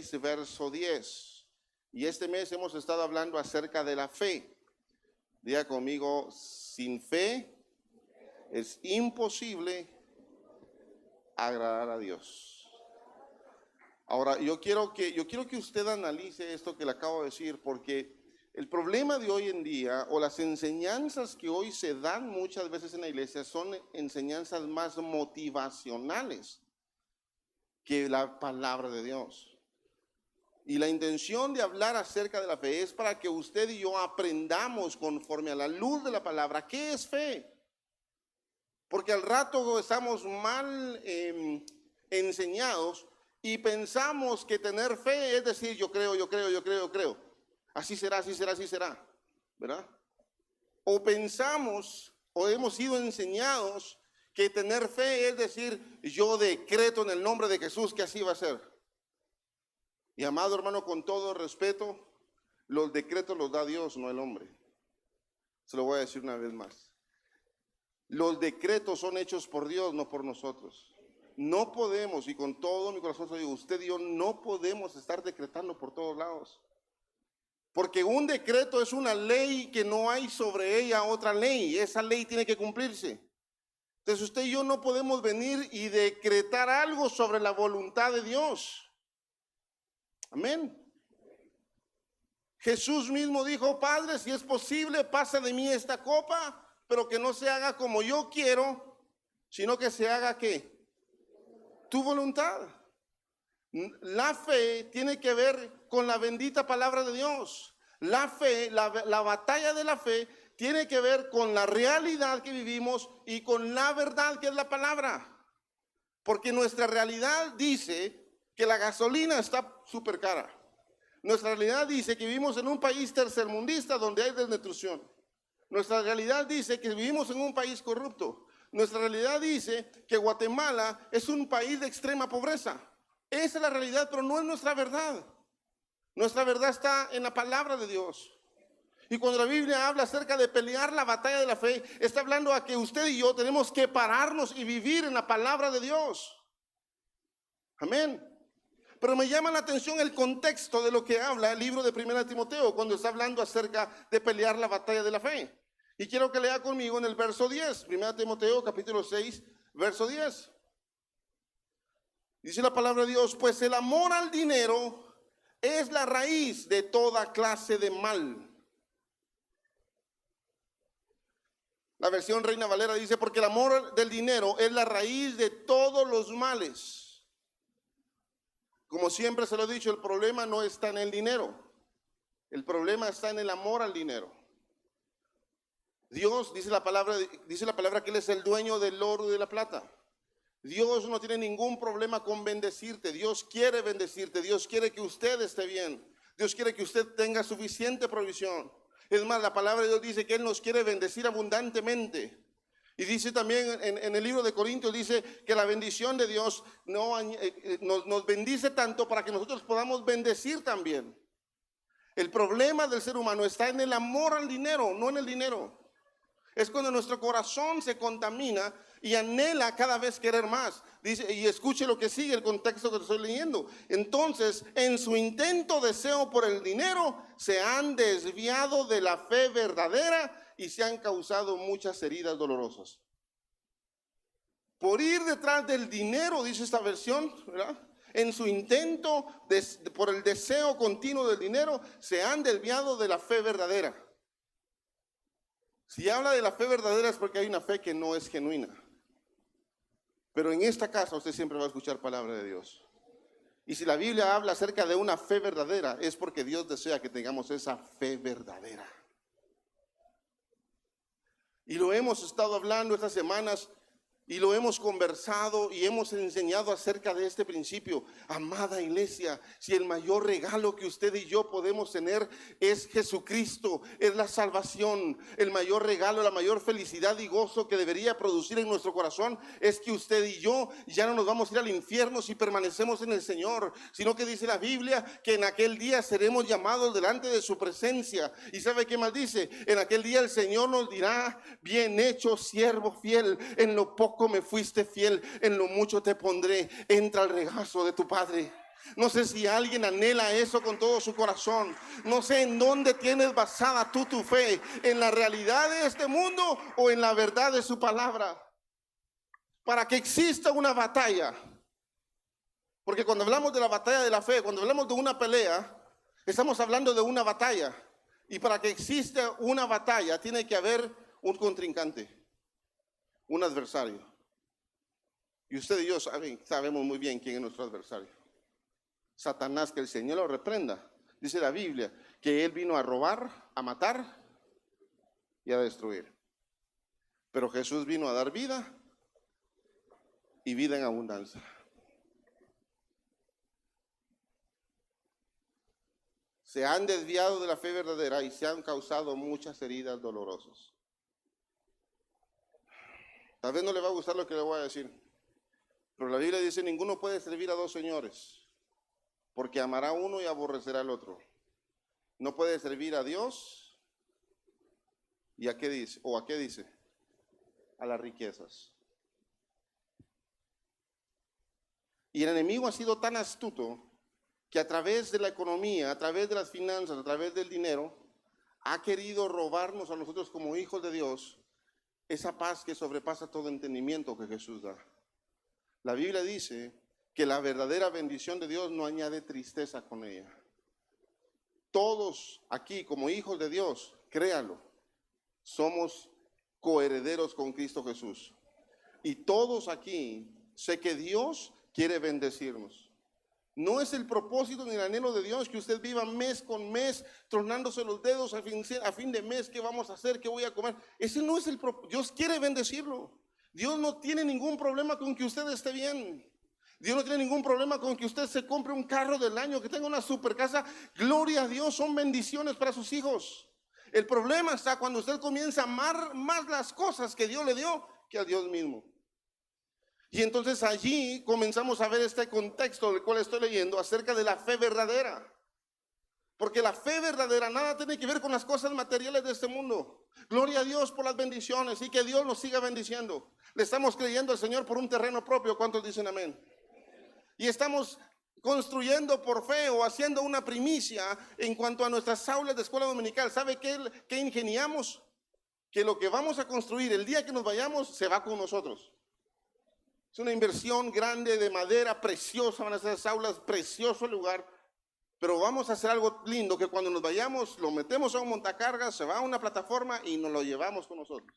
6, verso 10. Y este mes hemos estado hablando acerca de la fe. Diga conmigo, sin fe es imposible agradar a Dios. Ahora, yo quiero que usted analice esto que le acabo de decir, porque el problema de hoy en día, o las enseñanzas que hoy se dan muchas veces en la iglesia, son enseñanzas más motivacionales que la palabra de Dios. Y la intención de hablar acerca de la fe es para que usted y yo aprendamos conforme a la luz de la palabra qué es fe. Porque al rato estamos mal enseñados y pensamos que tener fe es decir, yo creo. Así será, ¿verdad? O pensamos, o hemos sido enseñados que tener fe es decir, yo decreto en el nombre de Jesús que así va a ser. Y amado hermano, con todo respeto, los decretos los da Dios, no el hombre. Se lo voy a decir una vez más. Los decretos son hechos por Dios, no por nosotros. No podemos, y con todo mi corazón digo, usted y yo no podemos estar decretando por todos lados. Porque un decreto es una ley que no hay sobre ella otra ley. Esa ley tiene que cumplirse. Entonces usted y yo no podemos venir y decretar algo sobre la voluntad de Dios. Amén. Jesús mismo dijo, Padre, si es posible, pasa de mí esta copa, pero que no se haga como yo quiero, sino que se haga ¿qué? Tu voluntad. La fe tiene que ver con la bendita palabra de Dios. La fe, la batalla de la fe tiene que ver con la realidad que vivimos y con la verdad que es la palabra. Porque nuestra realidad dice que la gasolina está súper cara. Nuestra realidad dice que vivimos en un país tercermundista donde hay desnutrición. Nuestra realidad dice que vivimos en un país corrupto. Nuestra realidad dice que Guatemala es un país de extrema pobreza. Esa es la realidad, pero no es nuestra verdad. Nuestra verdad está en la palabra de Dios. Y cuando la Biblia habla acerca de pelear la batalla de la fe, está hablando a que usted y yo tenemos que pararnos y vivir en la palabra de Dios. Amén. Pero me llama la atención el contexto de lo que habla el libro de 1 Timoteo cuando está hablando acerca de pelear la batalla de la fe. Y quiero que lea conmigo en el verso 10, 1 Timoteo capítulo 6, verso 10. Dice la palabra de Dios, pues el amor al dinero es la raíz de toda clase de mal. La versión Reina Valera dice, porque el amor del dinero es la raíz de todos los males. Como siempre se lo he dicho, el problema no está en el dinero. El problema está en el amor al dinero. Dios, dice la palabra que Él es el dueño del oro y de la plata. Dios no tiene ningún problema con bendecirte. Dios quiere bendecirte. Dios quiere que usted esté bien. Dios quiere que usted tenga suficiente provisión. Es más, la palabra de Dios dice que Él nos quiere bendecir abundantemente. Y dice también en el libro de Corintios, dice que la bendición de Dios nos bendice tanto para que nosotros podamos bendecir también. El problema del ser humano está en el amor al dinero, no en el dinero. Es cuando nuestro corazón se contamina y anhela cada vez querer más. Dice, y escuche lo que sigue, el contexto que estoy leyendo. Entonces, en su intento deseo por el dinero, se han desviado de la fe verdadera y se han causado muchas heridas dolorosas. Por ir detrás del dinero, dice esta versión, ¿verdad? En su intento por el deseo continuo del dinero, se han desviado de la fe verdadera. Si habla de la fe verdadera es porque hay una fe que no es genuina. Pero en esta casa usted siempre va a escuchar palabra de Dios. Y si la Biblia habla acerca de una fe verdadera, es porque Dios desea que tengamos esa fe verdadera. Y lo hemos estado hablando estas semanas y lo hemos conversado y hemos enseñado acerca de este principio. Amada iglesia, si el mayor regalo que usted y yo podemos tener es Jesucristo, es la salvación, el mayor regalo, la mayor felicidad y gozo que debería producir en nuestro corazón es que usted y yo ya no nos vamos a ir al infierno si permanecemos en el Señor, sino que dice la Biblia que en aquel día seremos llamados delante de su presencia. ¿Y sabe qué más dice? En aquel día el Señor nos dirá, bien hecho siervo fiel, en lo poco me fuiste fiel, en lo mucho te pondré, entra al regazo de tu Padre. No sé si alguien anhela eso con todo su corazón. No sé en dónde tienes basada tú tu fe, en la realidad de este mundo o en la verdad de su palabra. Para que exista una batalla, porque cuando hablamos de la batalla de la fe, cuando hablamos de una pelea, estamos hablando de una batalla. Y para que exista una batalla, tiene que haber un contrincante, un adversario. Y usted y yo sabemos muy bien quién es nuestro adversario. Satanás, que el Señor lo reprenda. Dice la Biblia que él vino a robar, a matar y a destruir. Pero Jesús vino a dar vida y vida en abundancia. Se han desviado de la fe verdadera y se han causado muchas heridas dolorosas. Tal vez no le va a gustar lo que le voy a decir, pero la Biblia dice: ninguno puede servir a dos señores, porque amará a uno y aborrecerá al otro. No puede servir a Dios y ¿a qué dice? ¿O a qué dice? A las riquezas. Y el enemigo ha sido tan astuto que a través de la economía, a través de las finanzas, a través del dinero, ha querido robarnos a nosotros como hijos de Dios esa paz que sobrepasa todo entendimiento que Jesús da. La Biblia dice que la verdadera bendición de Dios no añade tristeza con ella. Todos aquí como hijos de Dios, créanlo, somos coherederos con Cristo Jesús. Y todos aquí, sé que Dios quiere bendecirnos. No es el propósito ni el anhelo de Dios que usted viva mes con mes, tronándose los dedos a fin de mes, ¿qué vamos a hacer? ¿Qué voy a comer? Ese no es el propósito. Dios quiere bendecirlo. Dios no tiene ningún problema con que usted esté bien. Dios no tiene ningún problema con que usted se compre un carro del año, que tenga una super casa. Gloria a Dios, son bendiciones para sus hijos. El problema está cuando usted comienza a amar más las cosas que Dios le dio que a Dios mismo. Y entonces allí comenzamos a ver este contexto del cual estoy leyendo acerca de la fe verdadera. Porque la fe verdadera nada tiene que ver con las cosas materiales de este mundo. Gloria a Dios por las bendiciones y que Dios nos siga bendiciendo. Le estamos creyendo al Señor por un terreno propio. ¿Cuántos dicen amén? Y estamos construyendo por fe o haciendo una primicia en cuanto a nuestras aulas de escuela dominical. ¿Sabe qué ingeniamos? Que lo que vamos a construir el día que nos vayamos se va con nosotros. Es una inversión grande de madera, preciosa, van a ser aulas, precioso el lugar, pero vamos a hacer algo lindo que cuando nos vayamos lo metemos a un montacargas, se va a una plataforma y nos lo llevamos con nosotros.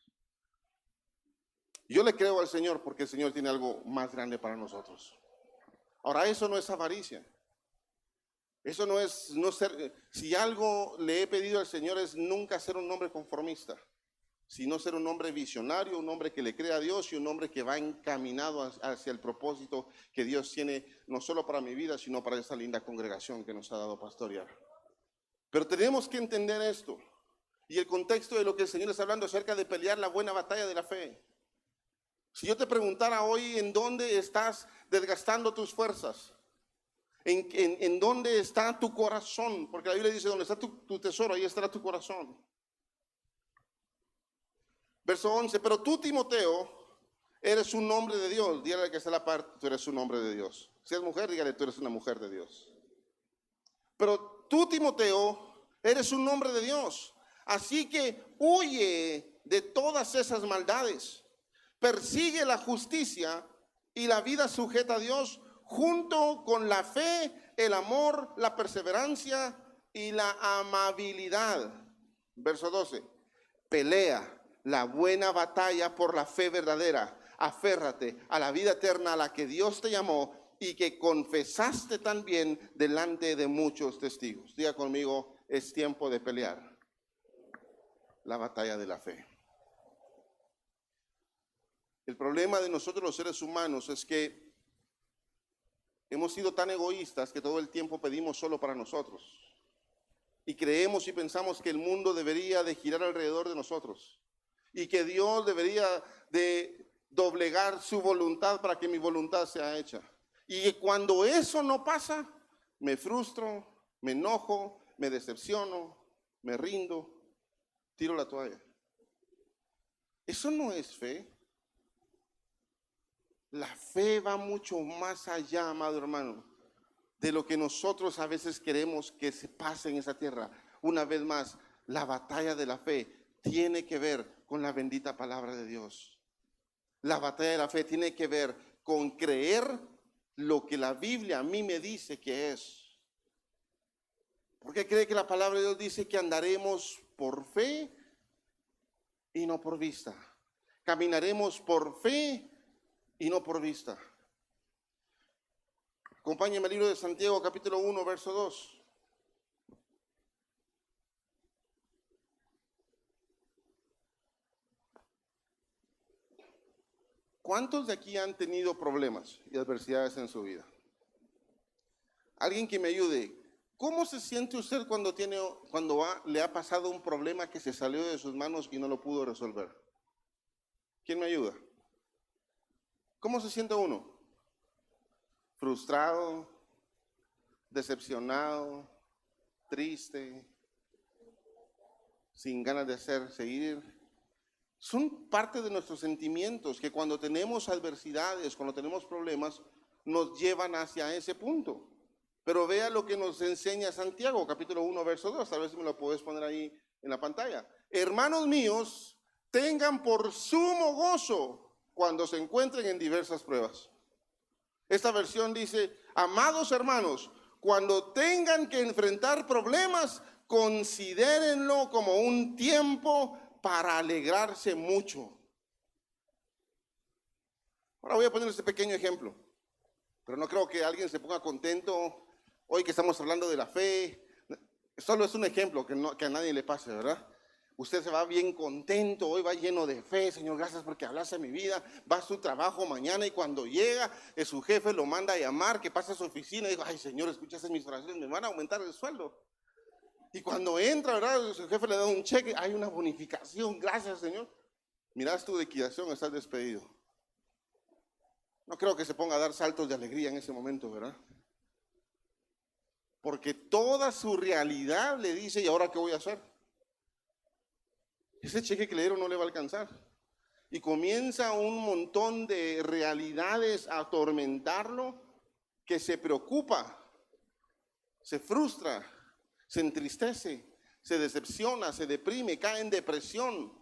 Yo le creo al Señor porque el Señor tiene algo más grande para nosotros. Ahora, eso no es avaricia. Eso no es no ser. Si algo le he pedido al Señor es nunca ser un hombre conformista, sino ser un hombre visionario, un hombre que le cree a Dios y un hombre que va encaminado hacia el propósito que Dios tiene, no solo para mi vida, sino para esta linda congregación que nos ha dado pastorear. Pero tenemos que entender esto y el contexto de lo que el Señor está hablando acerca de pelear la buena batalla de la fe. Si yo te preguntara hoy en dónde estás desgastando tus fuerzas, en dónde está tu corazón, porque la Biblia dice: donde está tu tesoro, ahí estará tu corazón. Verso 11, pero tú, Timoteo, eres un hombre de Dios. Dígale que está a la par, tú eres un hombre de Dios. Si es mujer, dígale, tú eres una mujer de Dios. Pero tú, Timoteo, eres un hombre de Dios. Así que huye de todas esas maldades. Persigue la justicia y la vida sujeta a Dios, junto con la fe, el amor, la perseverancia y la amabilidad. Verso 12, pelea la buena batalla por la fe verdadera. Aférrate a la vida eterna a la que Dios te llamó y que confesaste también delante de muchos testigos. Diga conmigo: es tiempo de pelear la batalla de la fe. El problema de nosotros los seres humanos es que hemos sido tan egoístas que todo el tiempo pedimos solo para nosotros. Y creemos y pensamos que el mundo debería de girar alrededor de nosotros. Y que Dios debería de doblegar su voluntad para que mi voluntad sea hecha. Y cuando eso no pasa, me frustro, me enojo, me decepciono, me rindo, tiro la toalla. Eso no es fe. La fe va mucho más allá, amado hermano, de lo que nosotros a veces queremos que se pase en esa tierra. Una vez más, la batalla de la fe tiene que ver con la bendita palabra de Dios. La batalla de la fe tiene que ver con creer lo que la Biblia a mí me dice que es. Porque cree que la palabra de Dios dice que andaremos por fe y no por vista. Caminaremos por fe y no por vista. Acompáñenme al libro de Santiago, capítulo 1, verso 2. ¿Cuántos de aquí han tenido problemas y adversidades en su vida? Alguien que me ayude. ¿Cómo se siente usted cuando le ha pasado un problema que se salió de sus manos y no lo pudo resolver? ¿Quién me ayuda? ¿Cómo se siente uno? Frustrado, decepcionado, triste, sin ganas de seguir. Son parte de nuestros sentimientos que cuando tenemos adversidades, cuando tenemos problemas, nos llevan hacia ese punto. Pero vea lo que nos enseña Santiago, capítulo 1, verso 2. Tal vez si me lo puedes poner ahí en la pantalla. Hermanos míos, tengan por sumo gozo cuando se encuentren en diversas pruebas. Esta versión dice, amados hermanos, cuando tengan que enfrentar problemas, considérenlo como un tiempo para alegrarse mucho. Ahora voy a poner este pequeño ejemplo, pero no creo que alguien se ponga contento hoy que estamos hablando de la fe. Solo es un ejemplo que a nadie le pase, ¿verdad? Usted se va bien contento, hoy va lleno de fe. Señor, gracias porque hablaste a mi vida. Va a su trabajo mañana y cuando llega, su jefe lo manda a llamar, que pasa a su oficina y digo, ay Señor, escuchaste mis oraciones, me van a aumentar el sueldo. Y cuando entra, ¿verdad? Su jefe le da un cheque, hay una bonificación, gracias Señor. Miras tu liquidación, estás despedido. No creo que se ponga a dar saltos de alegría en ese momento, ¿verdad? Porque toda su realidad le dice, ¿y ahora qué voy a hacer? Ese cheque que le dieron no le va a alcanzar. Y comienza un montón de realidades a atormentarlo, que se preocupa, se frustra, se entristece, se decepciona, se deprime, cae en depresión.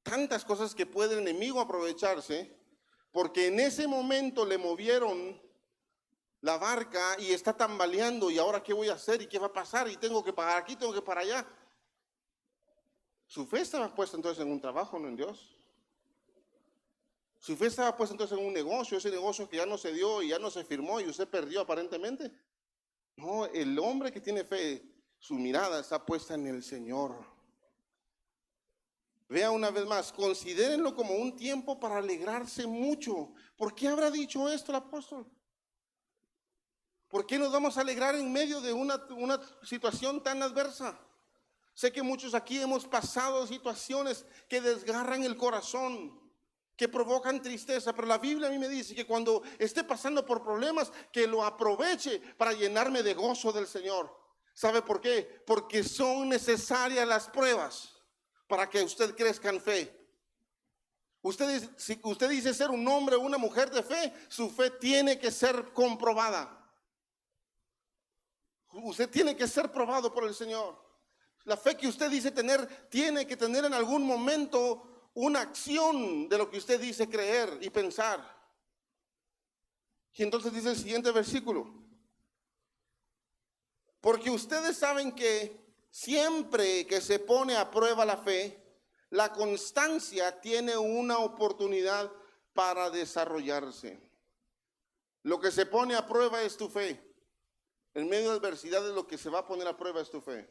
Tantas cosas que puede el enemigo aprovecharse, porque en ese momento le movieron la barca y está tambaleando. ¿Y ahora qué voy a hacer? ¿Y qué va a pasar? Y tengo que pagar aquí, tengo que pagar allá. Su fe estaba puesta entonces en un trabajo, no en Dios. Su fe estaba puesta entonces en un negocio, ese negocio que ya no se dio y ya no se firmó y usted perdió aparentemente. No, el hombre que tiene fe, su mirada está puesta en el Señor. Vea una vez más, considérenlo como un tiempo para alegrarse mucho. ¿Por qué habrá dicho esto el apóstol? ¿Por qué nos vamos a alegrar en medio de una situación tan adversa? Sé que muchos aquí hemos pasado situaciones que desgarran el corazón, que provocan tristeza, pero la Biblia a mí me dice que cuando esté pasando por problemas, que lo aproveche para llenarme de gozo del Señor. ¿Sabe por qué? Porque son necesarias las pruebas para que usted crezca en fe. Si usted dice ser un hombre o una mujer de fe, su fe tiene que ser comprobada. Usted tiene que ser probado por el Señor. La fe que usted dice tener, tiene que tener en algún momento una acción de lo que usted dice creer y pensar. Y entonces dice el siguiente versículo. Porque ustedes saben que siempre que se pone a prueba la fe, la constancia tiene una oportunidad para desarrollarse. Lo que se pone a prueba es tu fe. En medio de adversidades lo que se va a poner a prueba es tu fe.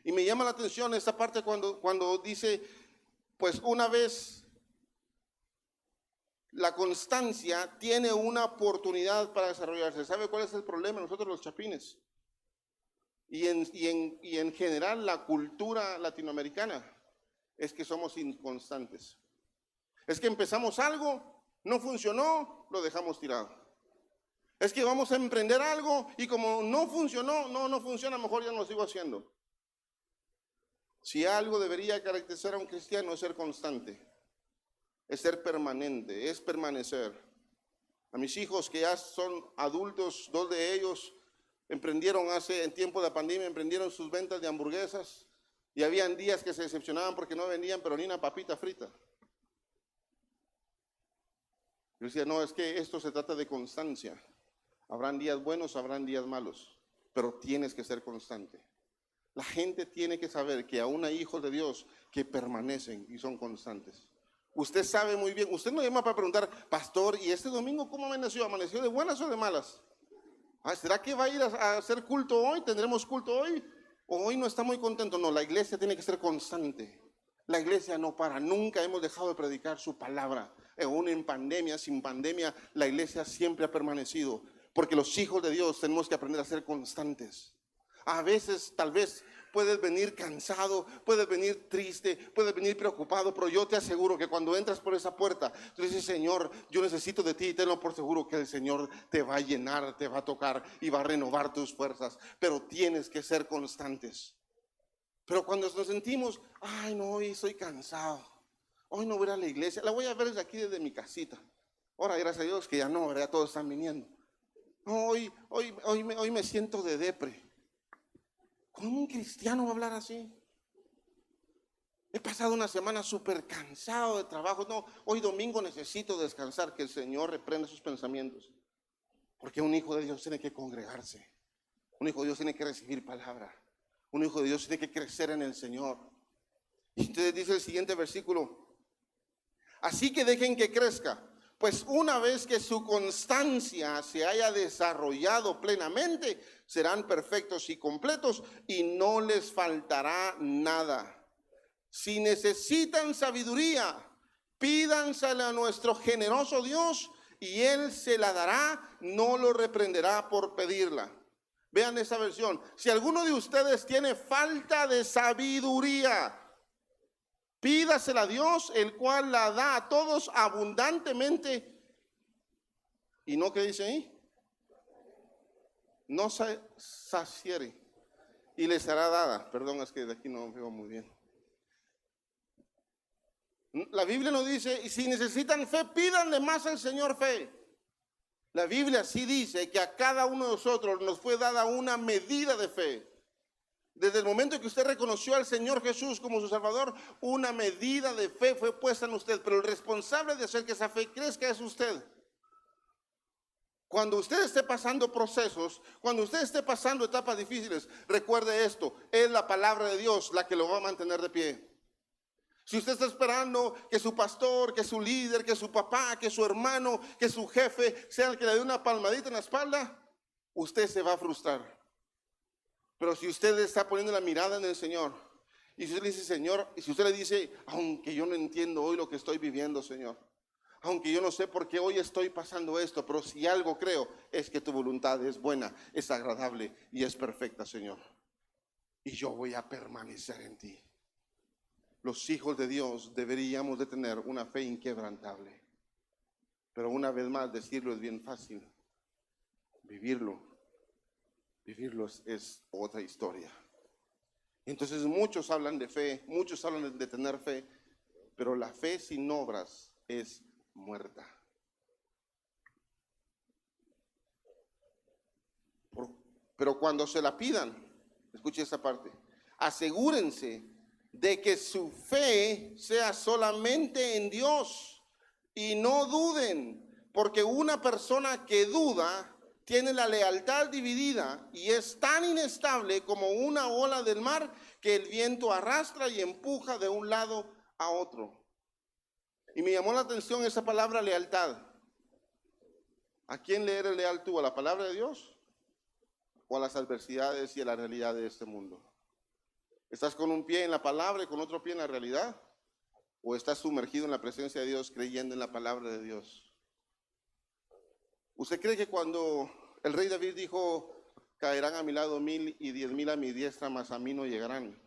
Y me llama la atención esta parte cuando dice, pues una vez la constancia tiene una oportunidad para desarrollarse. ¿Sabe cuál es el problema? Nosotros los chapines y en general la cultura latinoamericana es que somos inconstantes. Es que empezamos algo, no funcionó, lo dejamos tirado. Es que vamos a emprender algo y como no funcionó, no funciona, mejor ya no lo sigo haciendo. Si algo debería caracterizar a un cristiano es ser constante, es ser permanente, es permanecer. A mis hijos que ya son adultos, 2 de ellos en tiempo de pandemia, emprendieron sus ventas de hamburguesas y habían días que se decepcionaban porque no vendían pero ni una papita frita. Yo decía, no, es que esto se trata de constancia. Habrán días buenos, habrán días malos, pero tienes que ser constante. La gente tiene que saber que aún hay hijos de Dios que permanecen y son constantes. Usted sabe muy bien, usted no llama para preguntar, pastor, ¿y este domingo cómo amaneció? ¿Amaneció de buenas o de malas? ¿Será que va a ir a hacer culto hoy? ¿Tendremos culto hoy? ¿O hoy no está muy contento? No, la iglesia tiene que ser constante. La iglesia no para, nunca hemos dejado de predicar su palabra. Aún en pandemia, sin pandemia, la iglesia siempre ha permanecido. Porque los hijos de Dios tenemos que aprender a ser constantes. A veces, tal vez, puedes venir cansado, puedes venir triste, puedes venir preocupado, pero yo te aseguro que cuando entras por esa puerta, tú dices, Señor, yo necesito de ti, y tenlo por seguro que el Señor te va a llenar, te va a tocar y va a renovar tus fuerzas. Pero tienes que ser constantes. Pero cuando nos sentimos, ay no, hoy estoy cansado, hoy no voy a ir a la iglesia, la voy a ver desde aquí, desde mi casita. Ahora, gracias a Dios que ya no, ¿verdad? Todos están viniendo. Hoy me siento de depre. ¿Cómo un cristiano va a hablar así? He pasado una semana súper cansado de trabajo. No, hoy domingo necesito descansar. Que el Señor reprenda sus pensamientos. Porque un hijo de Dios tiene que congregarse. Un hijo de Dios tiene que recibir palabra. Un hijo de Dios tiene que crecer en el Señor. Y entonces dice el siguiente versículo: así que dejen que crezca, pues una vez que su constancia se haya desarrollado plenamente, serán perfectos y completos y no les faltará nada. Si necesitan sabiduría, pídansela a nuestro generoso Dios y Él se la dará, no lo reprenderá por pedirla. Vean esa versión. Si alguno de ustedes tiene falta de sabiduría, pídasela a Dios, el cual la da a todos abundantemente. ¿Y no qué dice ahí? No se saciere y les será dada. Perdón, es que de aquí no veo muy bien. La Biblia nos dice, y si necesitan fe, pídanle más al Señor fe. La Biblia sí dice que a cada uno de nosotros nos fue dada una medida de fe. Desde el momento que usted reconoció al Señor Jesús como su Salvador, una medida de fe fue puesta en usted, pero el responsable de hacer que esa fe crezca es usted. Cuando usted esté pasando procesos, cuando usted esté pasando etapas difíciles, recuerde esto, es la palabra de Dios la que lo va a mantener de pie. Si usted está esperando que su pastor, que su líder, que su papá, que su hermano, que su jefe sea el que le dé una palmadita en la espalda, usted se va a frustrar. Pero si usted está poniendo la mirada en el Señor, y si usted le dice, Señor, y si usted le dice, aunque yo no entiendo hoy lo que estoy viviendo, Señor, aunque yo no sé por qué hoy estoy pasando esto, pero si algo creo, es que tu voluntad es buena, es agradable y es perfecta, Señor. Y yo voy a permanecer en ti. Los hijos de Dios deberíamos de tener una fe inquebrantable. Pero una vez más, decirlo es bien fácil. Vivirlo es otra historia. Entonces muchos hablan de fe, muchos hablan de tener fe, pero la fe sin obras es muerta. Pero cuando se la pidan, escuche esa parte, asegúrense de que su fe sea solamente en Dios y no duden, porque una persona que duda tiene la lealtad dividida y es tan inestable como una ola del mar que el viento arrastra y empuja de un lado a otro. Y me llamó la atención esa palabra lealtad. ¿A quién le eres leal tú? ¿A la palabra de Dios o a las adversidades y a la realidad de este mundo? ¿Estás con un pie en la palabra y con otro pie en la realidad? ¿O estás sumergido en la presencia de Dios creyendo en la palabra de Dios? ¿Usted cree que cuando el rey David dijo, caerán a mi lado 1000 y 10,000 a mi diestra, mas a mí no llegarán,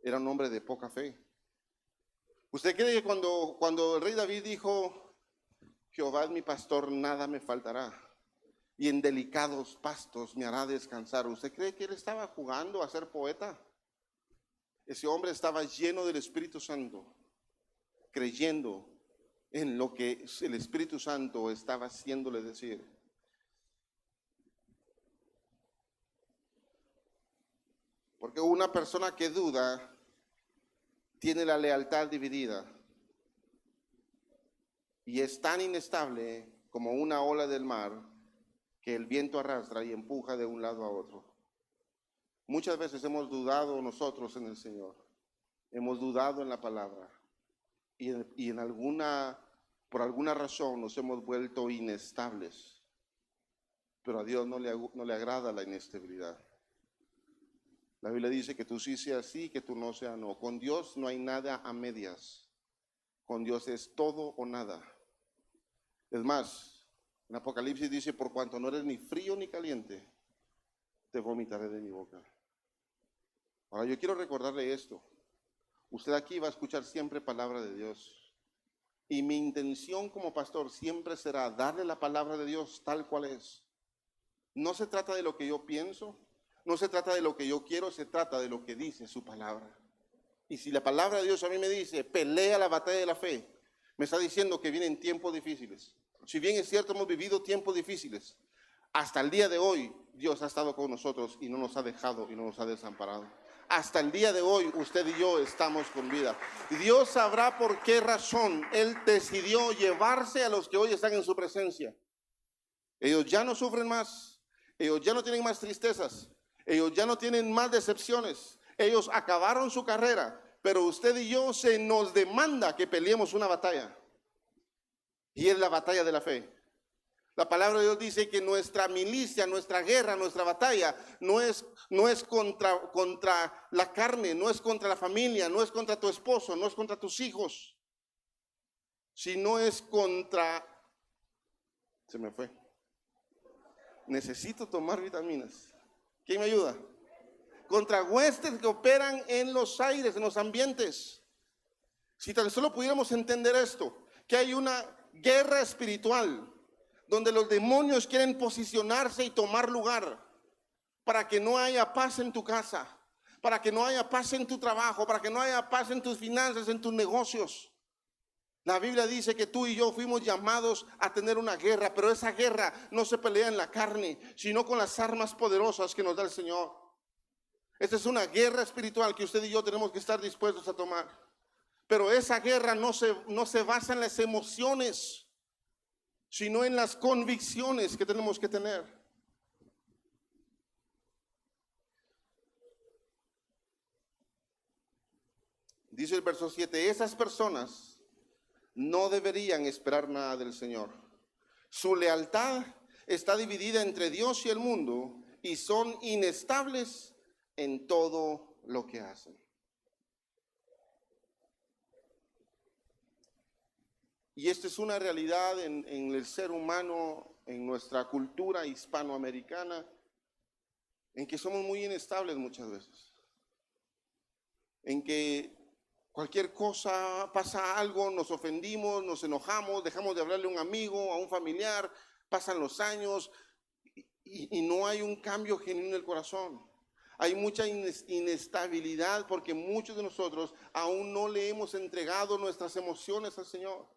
era un hombre de poca fe? ¿Usted cree que cuando el rey David dijo, Jehová es mi pastor, nada me faltará, y en delicados pastos me hará descansar, usted cree que él estaba jugando a ser poeta? Ese hombre estaba lleno del Espíritu Santo, creyendo en lo que el Espíritu Santo estaba haciéndole decir. Porque una persona que duda tiene la lealtad dividida y es tan inestable como una ola del mar que el viento arrastra y empuja de un lado a otro. Muchas veces hemos dudado nosotros en el Señor, hemos dudado en la palabra y por alguna razón nos hemos vuelto inestables, pero a Dios no le agrada la inestabilidad. La Biblia dice que tú sí seas sí, que tú no seas no. Con Dios no hay nada a medias. Con Dios es todo o nada. Es más, en Apocalipsis dice, por cuanto no eres ni frío ni caliente, te vomitaré de mi boca. Ahora yo quiero recordarle esto. Usted aquí va a escuchar siempre palabra de Dios. Y mi intención como pastor siempre será darle la palabra de Dios tal cual es. No se trata de lo que yo pienso, no se trata de lo que yo quiero, se trata de lo que dice su palabra. Y si la palabra de Dios a mí me dice, pelea la batalla de la fe, me está diciendo que vienen tiempos difíciles. Si bien es cierto, hemos vivido tiempos difíciles, hasta el día de hoy Dios ha estado con nosotros y no nos ha dejado y no nos ha desamparado. Hasta el día de hoy usted y yo estamos con vida. Dios sabrá por qué razón Él decidió llevarse a los que hoy están en su presencia. Ellos ya no sufren más, ellos ya no tienen más tristezas, ellos ya no tienen más decepciones, ellos acabaron su carrera, pero usted y yo se nos demanda que peleemos una batalla, y es la batalla de la fe. La palabra de Dios dice que nuestra milicia, nuestra guerra, nuestra batalla no es contra la carne, no es contra la familia, no es contra tu esposo, no es contra tus hijos, sino es contra, se me fue, necesito tomar vitaminas. ¿Quién me ayuda? Contra huestes que operan en los aires, en los ambientes. Si tan solo pudiéramos entender esto, que hay una guerra espiritual donde los demonios quieren posicionarse y tomar lugar para que no haya paz en tu casa, para que no haya paz en tu trabajo, para que no haya paz en tus finanzas, en tus negocios. La Biblia dice que tú y yo fuimos llamados a tener una guerra, pero esa guerra no se pelea en la carne, sino con las armas poderosas que nos da el Señor. Esta es una guerra espiritual que usted y yo tenemos que estar dispuestos a tomar. Pero esa guerra no se basa en las emociones, sino en las convicciones que tenemos que tener. Dice el verso 7, esas personas no deberían esperar nada del Señor. Su lealtad está dividida entre Dios y el mundo y son inestables en todo lo que hacen. Y esta es una realidad en el ser humano, en nuestra cultura hispanoamericana, en que somos muy inestables muchas veces. En que cualquier cosa, pasa algo, nos ofendimos, nos enojamos, dejamos de hablarle a un amigo, a un familiar, pasan los años y no hay un cambio genuino en el corazón. Hay mucha inestabilidad porque muchos de nosotros aún no le hemos entregado nuestras emociones al Señor.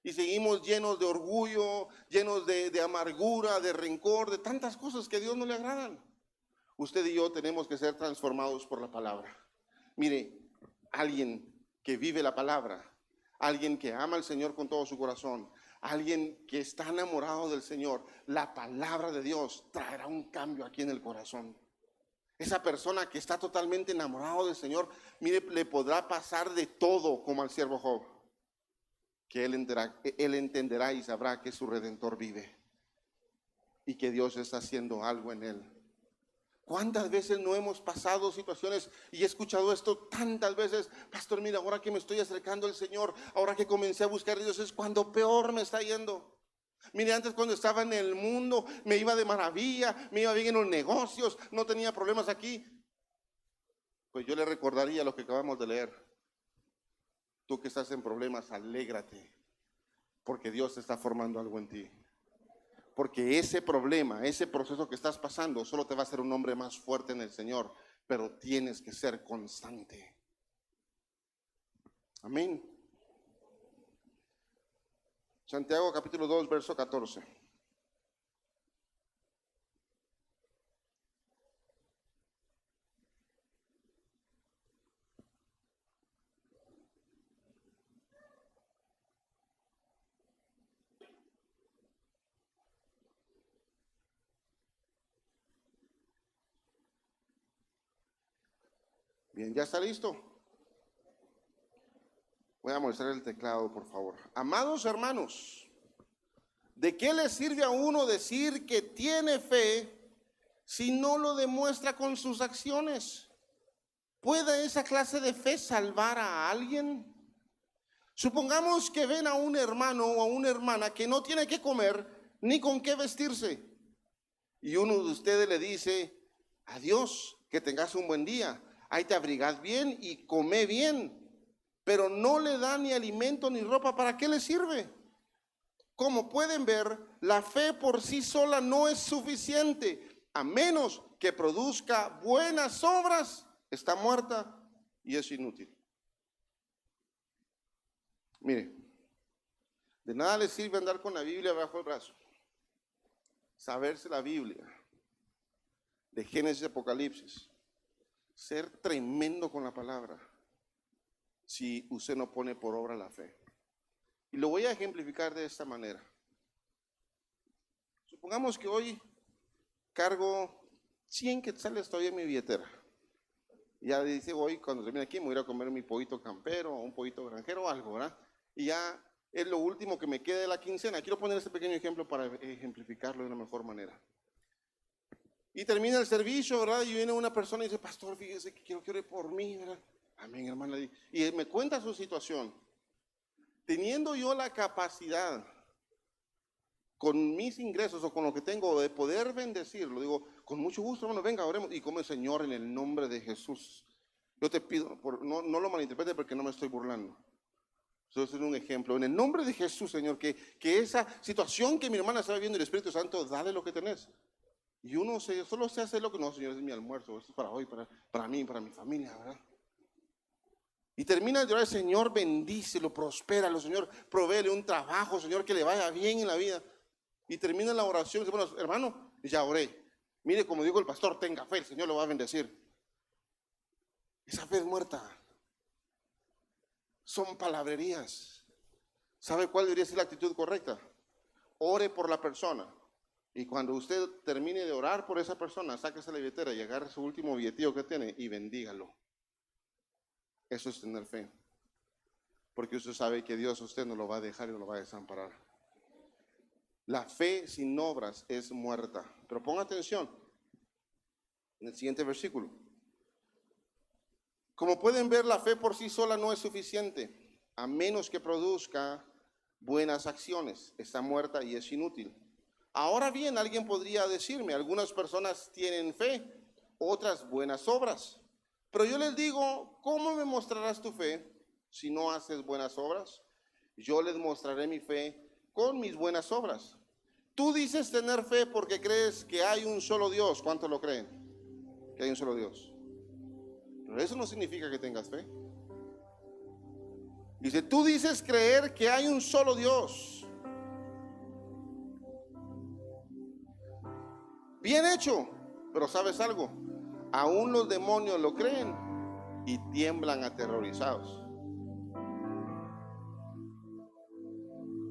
Y seguimos llenos de orgullo, llenos de amargura, de rencor, de tantas cosas que a Dios no le agradan. Usted y yo tenemos que ser transformados por la palabra. Mire, alguien que vive la palabra, alguien que ama al Señor con todo su corazón, alguien que está enamorado del Señor, la palabra de Dios traerá un cambio aquí en el corazón. Esa persona que está totalmente enamorado del Señor, mire, le podrá pasar de todo como al siervo Job, que él entenderá y sabrá que su Redentor vive y que Dios está haciendo algo en él. ¿Cuántas veces no hemos pasado situaciones y he escuchado esto tantas veces? Pastor, mira, ahora que me estoy acercando al Señor, ahora que comencé a buscar a Dios, es cuando peor me está yendo. Mire, antes cuando estaba en el mundo me iba de maravilla, me iba bien en los negocios, no tenía problemas aquí. Pues yo le recordaría lo que acabamos de leer. Tú que estás en problemas, alégrate, porque Dios está formando algo en ti. Porque ese problema, ese proceso que estás pasando, solo te va a hacer un hombre más fuerte en el Señor, pero tienes que ser constante. Amén. Santiago capítulo 2, verso 14. Bien, ¿ya está listo? Voy a mostrar el teclado, por favor. Amados hermanos, ¿de qué le sirve a uno decir que tiene fe si no lo demuestra con sus acciones? ¿Puede esa clase de fe salvar a alguien? Supongamos que ven a un hermano o a una hermana que no tiene que comer ni con qué vestirse. Y uno de ustedes le dice: adiós, que tengas un buen día, ahí te abrigad bien y come bien. Pero no le da ni alimento ni ropa, ¿para qué le sirve? Como pueden ver, la fe por sí sola no es suficiente, a menos que produzca buenas obras. Está muerta y es inútil. Mire, de nada le sirve andar con la Biblia bajo el brazo, saberse la Biblia, de Génesis, Apocalipsis, ser tremendo con la palabra, si usted no pone por obra la fe. Y lo voy a ejemplificar de esta manera. Supongamos que hoy cargo 100 quetzales todavía en mi billetera. Ya dice, hoy cuando termine aquí me voy a ir a comer mi pollito campero o un pollito granjero o algo, ¿verdad? Y ya es lo último que me quede de la quincena. Quiero poner este pequeño ejemplo para ejemplificarlo de una mejor manera. Y termina el servicio, ¿verdad? Y viene una persona y dice: pastor, fíjese que quiero que ore por mí, ¿verdad? Amén, hermana. Y me cuenta su situación. Teniendo yo la capacidad, con mis ingresos o con lo que tengo, de poder bendecirlo, digo: con mucho gusto, hermano, venga, oremos. Y como: Señor, en el nombre de Jesús, yo te pido, no lo malinterprete porque no me estoy burlando. Eso es un ejemplo. En el nombre de Jesús, Señor, que esa situación que mi hermana está viviendo, el Espíritu Santo, dale lo que tenés. Y uno solo se hace lo que no, Señor, es mi almuerzo, esto es para hoy, para mí, para mi familia, ¿verdad? Y termina de orar: Señor, bendícelo, prospéralo, Señor, provéele un trabajo, Señor, que le vaya bien en la vida. Y termina la oración y dice: bueno, hermano, ya oré. Mire, como dijo el pastor, tenga fe, el Señor lo va a bendecir. Esa fe es muerta. Son palabrerías. ¿Sabe cuál debería ser la actitud correcta? Ore por la persona. Y cuando usted termine de orar por esa persona, sáquese la billetera y agarre su último billetillo que tiene y bendígalo. Eso es tener fe. Porque usted sabe que Dios a usted no lo va a dejar y no lo va a desamparar. La fe sin obras es muerta. Pero ponga atención en el siguiente versículo. Como pueden ver, la fe por sí sola no es suficiente, a menos que produzca buenas acciones. Está muerta y es inútil. Ahora bien, alguien podría decirme: algunas personas tienen fe, otras buenas obras. Pero yo les digo: ¿cómo me mostrarás tu fe si no haces buenas obras? Yo les mostraré mi fe con mis buenas obras. Tú dices tener fe porque crees que hay un solo Dios. ¿Cuántos lo creen? Que hay un solo Dios. Pero eso no significa que tengas fe. Dice: tú dices creer que hay un solo Dios. Bien hecho. Pero ¿sabes algo? Aún los demonios lo creen y tiemblan aterrorizados.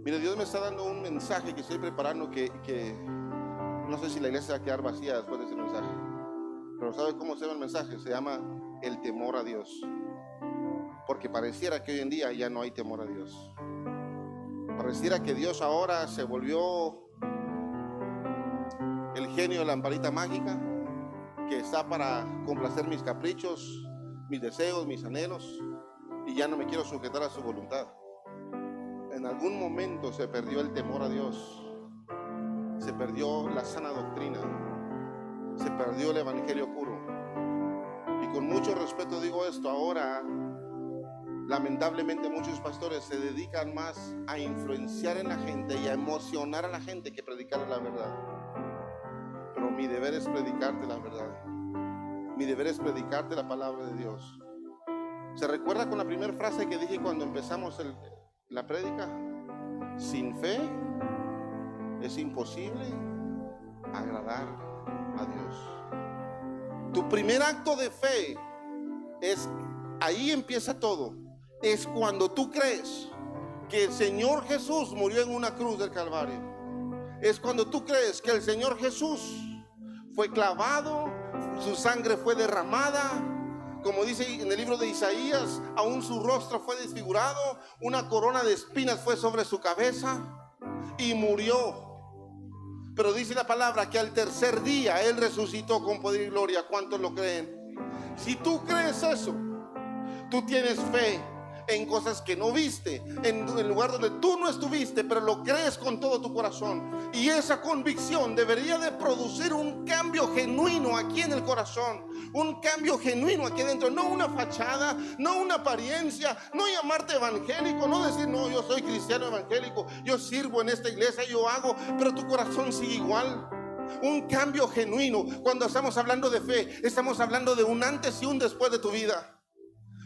Mire, Dios me está dando un mensaje que estoy preparando que no sé si la iglesia va a quedar vacía después de ese mensaje. Pero ¿sabe cómo se llama el mensaje? Se llama el temor a Dios. Porque pareciera que hoy en día ya no hay temor a Dios. Pareciera que Dios ahora se volvió el genio de la lamparita mágica que está para complacer mis caprichos, mis deseos, mis anhelos, y ya no me quiero sujetar a su voluntad. En algún momento se perdió el temor a Dios, se perdió la sana doctrina, se perdió el evangelio puro. Y con mucho respeto digo esto: ahora lamentablemente muchos pastores se dedican más a influenciar en la gente y a emocionar a la gente que predicar la verdad. Pero mi deber es predicarte la verdad. Mi deber es predicarte la palabra de Dios. ¿Se recuerda con la primera frase que dije cuando empezamos la prédica? Sin fe es imposible agradar a Dios. Tu primer acto de fe es, ahí empieza todo. Es cuando tú crees que el Señor Jesús murió en una cruz del Calvario. Es cuando tú crees que el Señor Jesús fue clavado, su sangre fue derramada, Como dice en el libro de Isaías, aún su rostro fue desfigurado, una corona de espinas fue sobre su cabeza y murió. Pero dice la palabra que al tercer día Él resucitó con poder y gloria. ¿Cuántos lo creen? Si tú crees eso, tú tienes fe en cosas que no viste, en el lugar donde tú no estuviste, pero lo crees con todo tu corazón. Y esa convicción debería de producir un cambio genuino aquí en el corazón, un cambio genuino aquí adentro, no una fachada, no una apariencia, no llamarte evangélico, no decir, no, yo soy cristiano evangélico, yo sirvo en esta iglesia, yo hago, pero tu corazón sigue igual. Un cambio genuino. Cuando estamos hablando de fe, estamos hablando de un antes y un después de tu vida.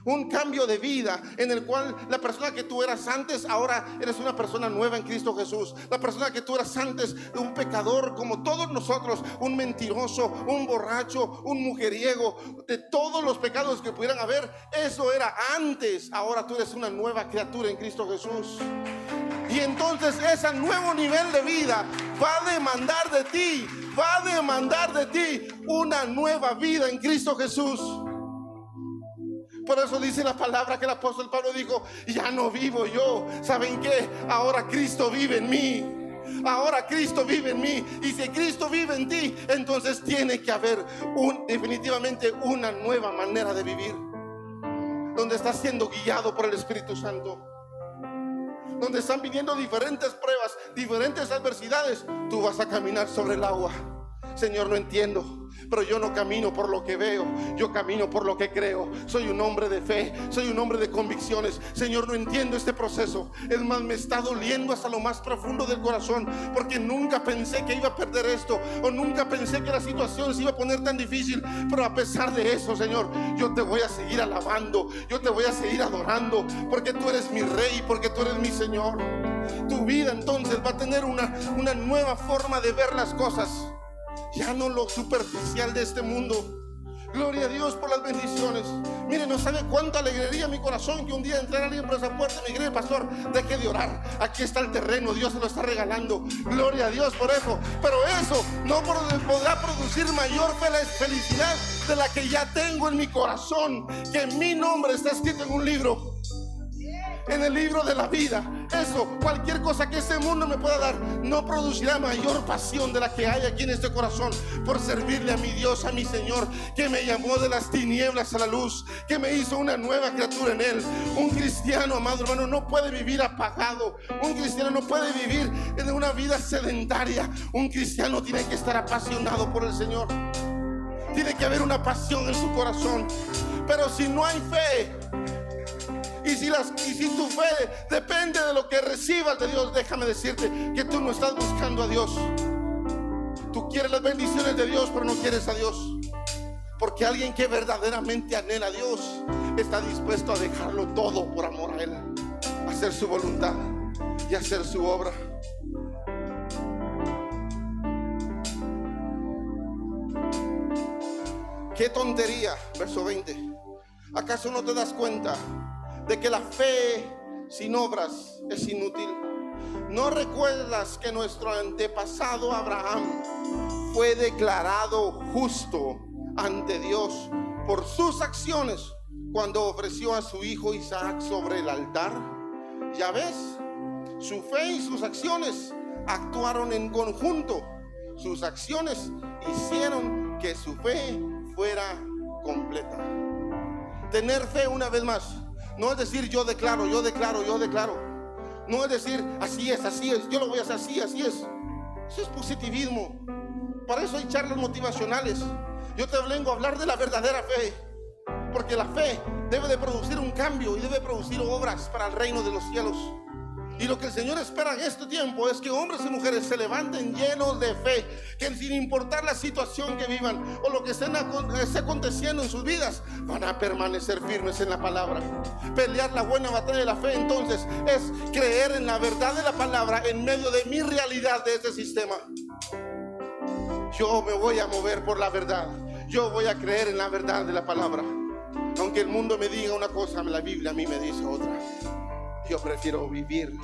Un cambio de vida en el cual la persona que tú eras antes, ahora eres una persona nueva en Cristo Jesús. La persona que tú eras antes, un pecador como todos nosotros, un mentiroso, un borracho, un mujeriego, de todos los pecados que pudieran haber, eso era antes. Ahora tú eres una nueva criatura en Cristo Jesús. Y entonces ese nuevo nivel de vida va a demandar de ti una nueva vida en Cristo Jesús. Por eso dice la palabra que el apóstol Pablo dijo, ya no vivo yo. ¿Saben qué? Ahora Cristo vive en mí. Ahora Cristo vive en mí. Y si Cristo vive en ti, entonces tiene que haber definitivamente una nueva manera de vivir, donde estás siendo guiado por el Espíritu Santo, donde están viniendo diferentes pruebas, diferentes adversidades. Tú vas a caminar sobre el agua. Señor, no entiendo, pero yo no camino por lo que veo, yo camino por lo que creo. Soy un hombre de fe, soy un hombre de convicciones. Señor, no entiendo este proceso. Es más, me está doliendo hasta lo más profundo del corazón, porque nunca pensé que iba a perder esto, o nunca pensé que la situación se iba a poner tan difícil. Pero a pesar de eso, Señor, yo te voy a seguir alabando, yo te voy a seguir adorando, porque tú eres mi rey, porque tú eres mi Señor. Tu vida entonces va a tener una nueva forma de ver las cosas. Ya no lo superficial de este mundo. Gloria a Dios por las bendiciones. Mire, no sabe cuánta alegría mi corazón que un día entrara alguien por esa puerta y me dijera, pastor, deje de orar, aquí está el terreno, Dios se lo está regalando. Gloria a Dios por eso. Pero eso no podrá producir mayor felicidad de la que ya tengo en mi corazón, que mi nombre está escrito en un libro, en el libro de la vida. Eso, cualquier cosa que este mundo me pueda dar, no producirá mayor pasión de la que hay aquí en este corazón, por servirle a mi Dios, a mi Señor, que me llamó de las tinieblas a la luz, que me hizo una nueva criatura en Él. Un cristiano, amado hermano, no puede vivir apagado. Un cristiano no puede vivir en una vida sedentaria. Un cristiano tiene que estar apasionado por el Señor. Tiene que haber una pasión en su corazón. Pero si no hay fe, y si tu fe depende de lo que recibas de Dios, déjame decirte que tú no estás buscando a Dios. Tú quieres las bendiciones de Dios, pero no quieres a Dios. Porque alguien que verdaderamente anhela a Dios está dispuesto a dejarlo todo por amor a Él, a hacer su voluntad y hacer su obra. Qué tontería, verso 20. ¿Acaso no te das cuenta de que la fe sin obras es inútil? ¿No recuerdas que nuestro antepasado Abraham fue declarado justo ante Dios por sus acciones cuando ofreció a su hijo Isaac sobre el altar? Ya ves, su fe y sus acciones actuaron en conjunto. Sus acciones hicieron que su fe fuera completa. Tener fe, una vez más, no es decir yo declaro. No es decir así es, yo lo voy a hacer así es. Eso es positivismo. Para eso hay charlas motivacionales. Yo te vengo a hablar de la verdadera fe, porque la fe debe de producir un cambio y debe producir obras para el reino de los cielos. Y lo que el Señor espera en este tiempo es que hombres y mujeres se levanten llenos de fe, que sin importar la situación que vivan o lo que esté aconteciendo en sus vidas, van a permanecer firmes en la palabra. Pelear la buena batalla de la fe entonces es creer en la verdad de la palabra en medio de mi realidad de este sistema. Yo me voy a mover por la verdad. Yo voy a creer en la verdad de la palabra. Aunque el mundo me diga una cosa, la Biblia a mí me dice otra. Yo prefiero vivir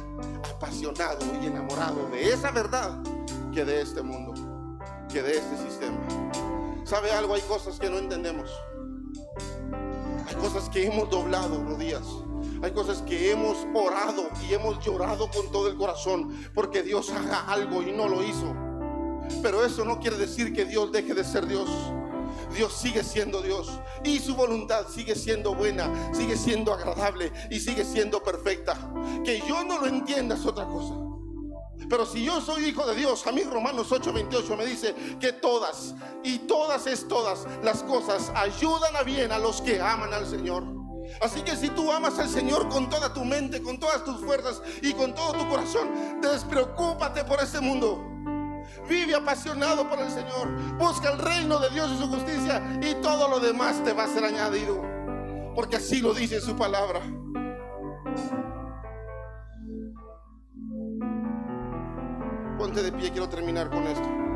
apasionado y enamorado de esa verdad que de este mundo, que de este sistema. ¿Sabe algo? Hay cosas que no entendemos. Hay cosas que hemos doblado rodillas. Hay cosas que hemos orado y hemos llorado con todo el corazón porque Dios haga algo y no lo hizo. Pero eso no quiere decir que Dios deje de ser Dios. Dios sigue siendo Dios y su voluntad sigue siendo buena, sigue siendo agradable y sigue siendo perfecta. Que yo no lo entienda es otra cosa. Pero si yo soy hijo de Dios, a mí Romanos 8:28 me dice que todas, y todas es todas, las cosas ayudan a bien a los que aman al Señor. Así que si tú amas al Señor con toda tu mente, con todas tus fuerzas y con todo tu corazón, despreocúpate por este mundo. Vive apasionado por el Señor. Busca el reino de Dios y su justicia, y todo lo demás te va a ser añadido, porque así lo dice su palabra. Ponte de pie, quiero terminar con esto.